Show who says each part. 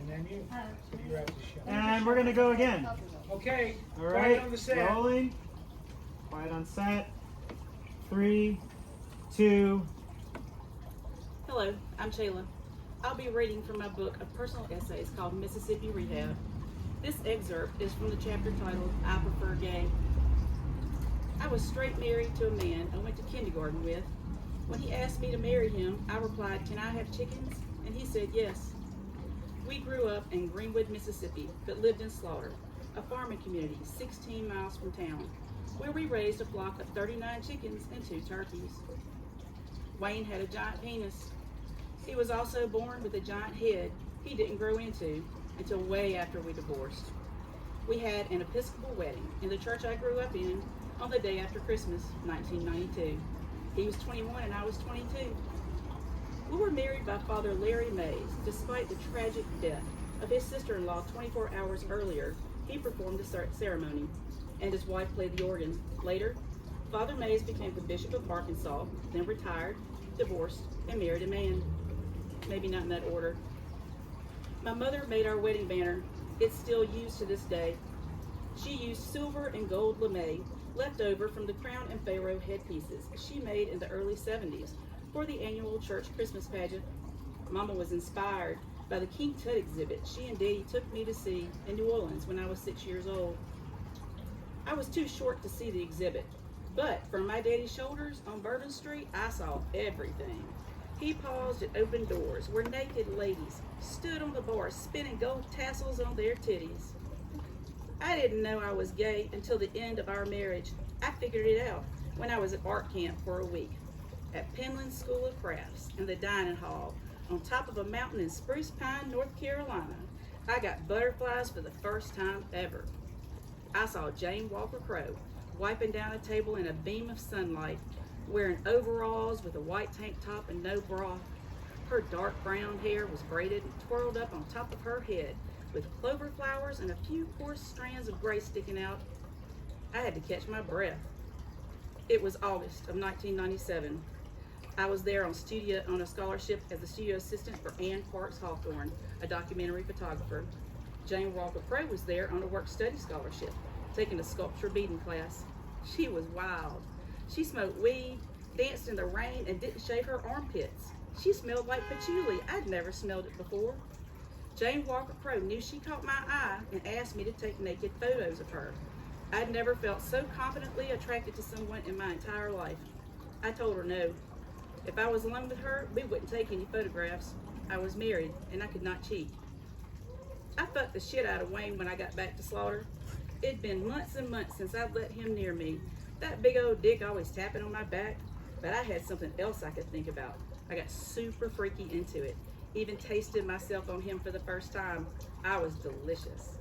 Speaker 1: then you. So you have to show.
Speaker 2: And we're gonna go again.
Speaker 1: Okay.
Speaker 2: All right.
Speaker 1: Quiet on the set.
Speaker 2: Rolling. Quiet on set. 3, 2.
Speaker 3: Hello, I'm Shayla. I'll be reading from my book of personal essays called Mississippi Rehab. This excerpt is from the chapter titled I Prefer Gay. I was straight married to a man I went to kindergarten with. When he asked me to marry him, I replied, "Can I have chickens?" And he said yes. We grew up in Greenwood, Mississippi, but lived in Slaughter, a farming community 16 miles from town, where we raised a flock of 39 chickens and 2 turkeys. Wayne had a giant penis. He was also born with a giant head he didn't grow into until way after we divorced. We had an Episcopal wedding in the church I grew up in on the day after Christmas, 1992. He was 21 and I was 22. We were married by Father Larry Mays. Despite the tragic death of his sister-in-law 24 hours earlier, he performed the ceremony, and his wife played the organ. Later, Father Mays became the Bishop of Arkansas, then retired, divorced, and married a man. Maybe not in that order. My mother made our wedding banner. It's still used to this day. She used silver and gold lame left over from the crown and pharaoh headpieces she made in the early 70s for the annual church Christmas pageant. Mama was inspired by the King Tut exhibit she and Daddy took me to see in New Orleans when I was 6 years old. I was too short to see the exhibit, but from my daddy's shoulders on Bourbon Street, I saw everything. He paused at open doors where naked ladies stood on the bar spinning gold tassels on their titties. I didn't know I was gay until the end of our marriage. I figured it out when I was at art camp for a week at Penland School of Crafts in the dining hall on top of a mountain in Spruce Pine, North Carolina. I got butterflies for the first time ever. I saw Jane Walker Crowe wiping down a table in a beam of sunlight, wearing overalls with a white tank top and no bra. Her dark brown hair was braided and twirled up on top of her head with clover flowers and a few coarse strands of gray sticking out. I had to catch my breath. It was August of 1997. I was there on a scholarship as a studio assistant for Ann Parks Hawthorne, a documentary photographer. Jane Walker Crowe was there on a work-study scholarship, taking a sculpture beading class. She was wild. She smoked weed, danced in the rain, and didn't shave her armpits. She smelled like patchouli. I'd never smelled it before. Jane Walker Crowe knew she caught my eye and asked me to take naked photos of her. I'd never felt so confidently attracted to someone in my entire life. I told her no. If I was alone with her, we wouldn't take any photographs. I was married, and I could not cheat. I fucked the shit out of Wayne when I got back to Slaughter. It'd been months and months since I'd let him near me. That big old dick always tapping on my back, but I had something else I could think about. I got super freaky into it. Even tasted myself on him for the first time. I was delicious.